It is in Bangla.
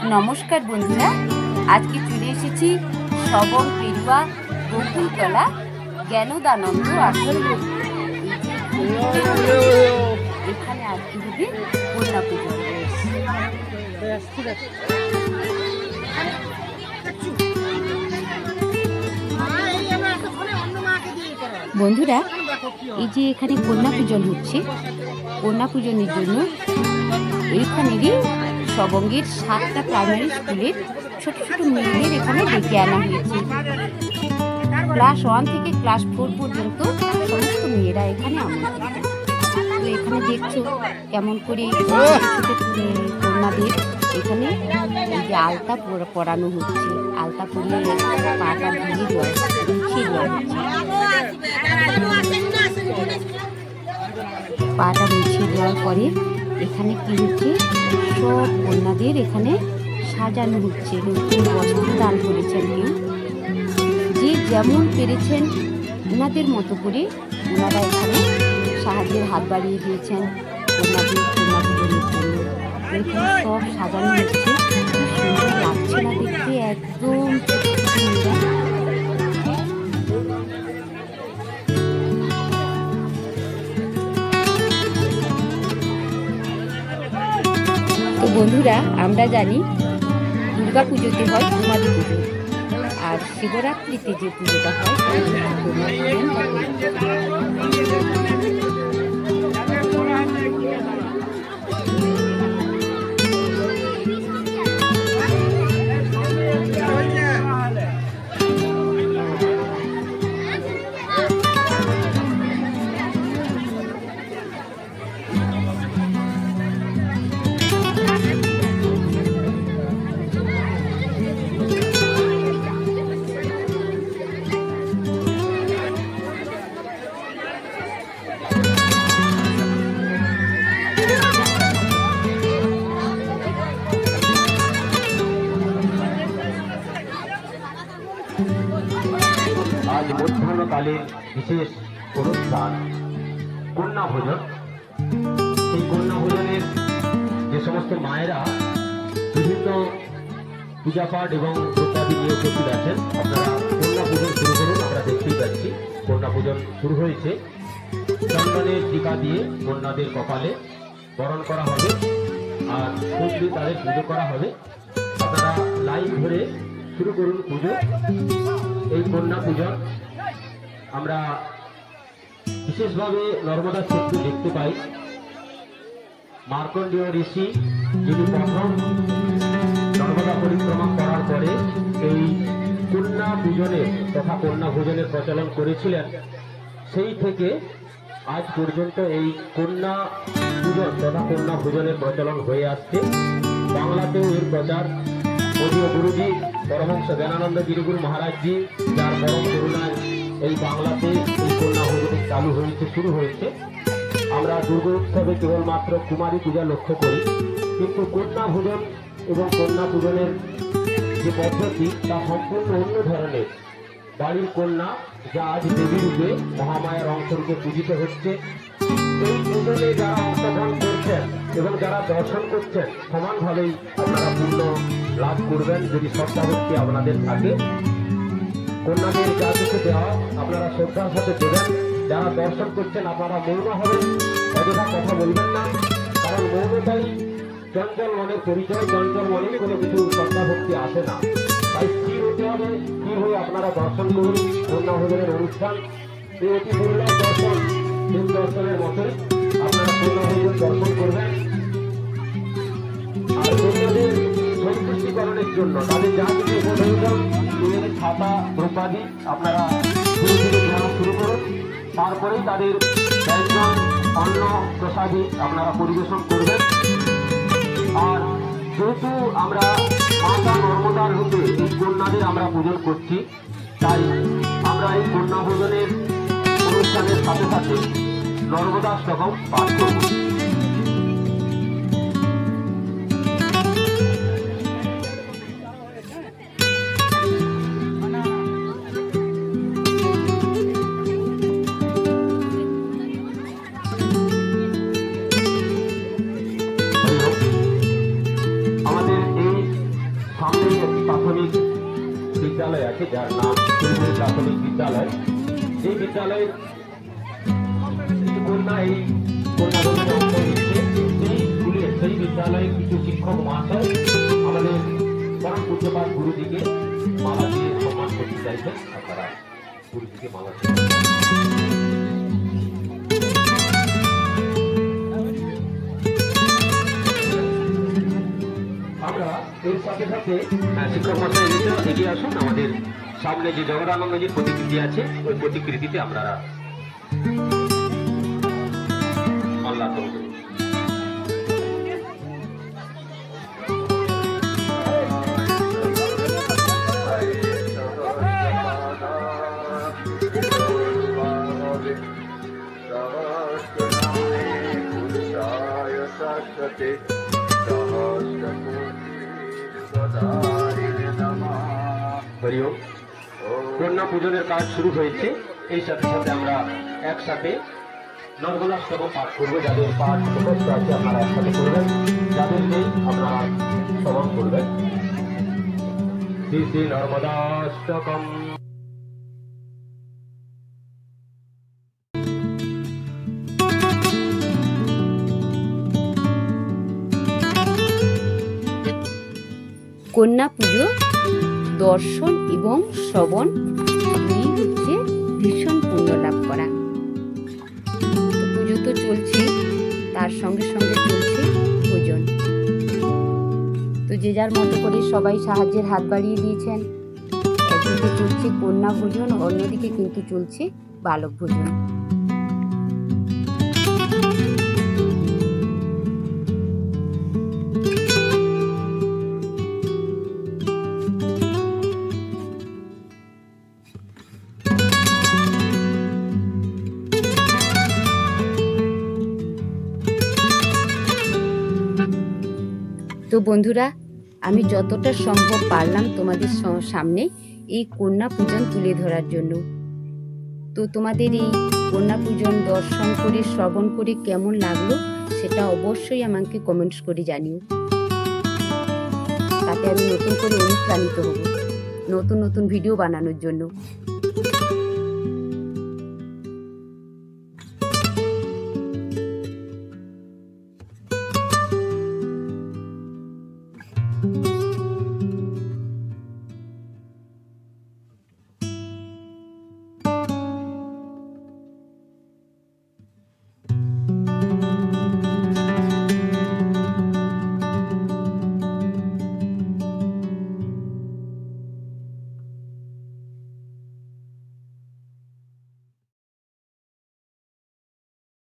নমস্কার বন্ধুরা, আজকে চলে এসেছি সবং পেরুয়া বকুলতলা জ্ঞানদানন্দ আশ্রমে। এখানে আজকে হবে কন্যা পুজো। বন্ধুরা, এই যে এখানে কন্যা পূজন হচ্ছে, কন্যা পূজনের জন্য এইখানেরই সবঙ্গের 7টা প্রাইমারি স্কুলের ছোট ছোট মেয়েদের এখানে ডেকে আনা হয়েছে। ক্লাস 1 থেকে ক্লাস 4 পর্যন্ত সমস্ত মেয়েরা এখানে আমন্ত্রিত। তো এখানে দেখছো কেমন করে ছোট কন্যাদের এখানে এই যে আলতা পরানো হচ্ছে। আলতা পরিয়ে পাটা ধুয়ে মুছিয়ে দেওয়া হচ্ছে। পাটা মুছিয়ে দেওয়ার পরে এখানে কি হচ্ছে, সব কন্যাদের এখানে সাজানো হচ্ছে। নতুন বস্ত্র দান করেছেন কেউ, যে যেমন পেরেছেন ওনাদের মতো করে ওনারা এখানে সাহায্যের হাত বাড়িয়ে দিয়েছেন কন্যা পুজোর জন্য। এখানে সব সাজানো হচ্ছে, খুব সুন্দর লাগছে না দেখতে, একদম বন্ধুরা। আমরা জানি দুর্গা পুজোতে হয় কুমারী পুজো, আর শিবরাত্রিতে যে পুজোটা হয় আজ মধ্যাহ্নকালীন বিশেষ অনুষ্ঠান কন্যা ভোজন। এই কন্যা ভোজনের যে সমস্ত মায়েরা বিভিন্ন পূজা পাঠ এবং প্রত্যাদি নিয়ে উপস্থিত আছেন, আপনারা কন্যা পূজন শুরু করুন। আমরা দেখতেই পাচ্ছি কন্যা পূজন শুরু হয়েছে। চন্দনের টিকা দিয়ে কন্যাদের কপালে বরণ করা হবে আর পুজো তাদের পুজো করা হবে। আপনারা লাইন ধরে শুরু করুন পুজো। এই কন্যা পূজন আমরা বিশেষভাবে নর্মদা সেতু দেখতে পাই। মার্কণ্ডেয় ঋষি যিনি প্রথম নর্মদা পরিক্রমা করার পরে এই কন্যা পূজনের তথা কন্যা ভোজনের প্রচলন করেছিলেন, সেই থেকে আজ পর্যন্ত এই কন্যা পূজন তথা কন্যা ভোজনের প্রচলন হয়ে আসছে। বাংলাতেও এর প্রচার মদীয় গুরুজি পরমহংস জ্ঞানানন্দ গিরিগুরু মহারাজজি, যার পরম করুণায় এই বাংলাতে এই কন্যা ভোজন চালু হয়েছে, শুরু হয়েছে। আমরা দুর্গা উৎসবে কেবলমাত্র কুমারী পূজা লক্ষ্য করি, কিন্তু কন্যা ভোজন এবং কন্যা পূজনের যে পদ্ধতি তা সম্পূর্ণ অন্য ধরনের। বাড়ির কন্যা যা আজ দেবী রূপে মহামায়ার অংশরূপে পূজিত হচ্ছে, এই পূজনে যারা অংশগ্রহণ করছেন এবং যারা দর্শন করছেন সমানভাবেই আপনারা পূর্ণ লাভ করবেন যদি শ্রদ্ধাভক্তি আপনাদের থাকে। কন্যাদের যা কিছু দেওয়া আপনারা শ্রদ্ধার সাথে দেবেন। যারা দর্শন করছেন আপনারা মৌন হবেন, অযথা কথা বলবেন না, কারণ মৌনটাই চঞ্চল মনের পরিচয়। চঞ্চল মনে কোনো কিছু শ্রদ্ধাভক্তি আসে না, তাই স্থির হতে হবে। স্থির হয়ে আপনারা দর্শন করুন কন্যা ভোজনের অনুষ্ঠান। এই অতি দুর্লভ দর্শন, দিন দর্শনের মতোই আপনারা কন্যা ভোজন দর্শন করবেন। আর কন্যাদের সন্তুষ্টিকরণের জন্য তাদের যা কিছু প্রয়োজন, মেয়েদের খাতা দ্রৌপদী আপনারা ধীরে ধীরে দেওয়া শুরু করুন। তারপরেই তাদের ব্যঞ্জন অন্ন প্রসাদী আপনারা পরিবেশন করবেন। আর যেহেতু আমরা মাতা নর্মদার রূপে এই কন্যাদের আমরা পূজন করছি, তাই আমরা এই কন্যা ভোজনের অনুষ্ঠানের সাথে সাথে নর্মদাষ্টকম পাঠ করব। বিদ্যালয় আছে যার নাম ফুলপুর প্রাথমিক বিদ্যালয়। এই বিদ্যালয়ের কিছু কন্যা এই কন্যা ভোজনে অংশ নিচ্ছে। সেই স্কুলের সেই বিদ্যালয়ের কিছু শিক্ষক মহাশয় আমাদের পরম পূজ্যপাত গুরুজিকে মালা দিয়ে সম্মান করতে চাইছেন। আপনারা গুরুজিকে মালা দিয়ে আমরা এর সাথে সাথে শিক্ষক মহাশয় এগিয়ে আসুন। আমাদের সামনে যে জগদানন্দজির প্রতিকৃতি আছে ওই প্রতিকৃতিতে আমরা মাল্য করব। হরি ওম। কন্যা পূজনের কাজ শুরু হয়েছে। এই সাথে সাথে আমরা একসাথে নর্মদাষ্টকম পাঠ করবো। যাদের পাঠ মুখস্থ আছে আপনারা একসাথে করবেন, যাদের নেই আপনারা শ্রবণ করবেন। শ্রী শ্রী নর্মদাষ্টকম। কন্যা পুজো দর্শন এবং শ্রবণ দুই হচ্ছে ভীষণ পুণ্য লাভ করা। তো পুজো তো চলছে, তার সঙ্গে সঙ্গে চলছে ভোজন। তো যে যার মতো করে সবাই সাহায্যের হাত বাড়িয়ে দিয়েছেন। একদিকে চলছে কন্যা ভোজন, অন্যদিকে কিন্তু চলছে বালক ভোজন। তো বন্ধুরা, আমি যতটা সম্ভব পারলাম তোমাদের সামনে এই কন্যা পূজন তুলে ধরার জন্য। তো তোমাদের এই কন্যা পূজন দর্শন করে শ্রবণ করে কেমন লাগলো সেটা অবশ্যই আমাকে কমেন্টস করে জানিও। তাতে আমি নতুন করে অনুপ্রাণিত হব নতুন নতুন ভিডিও বানানোর জন্য।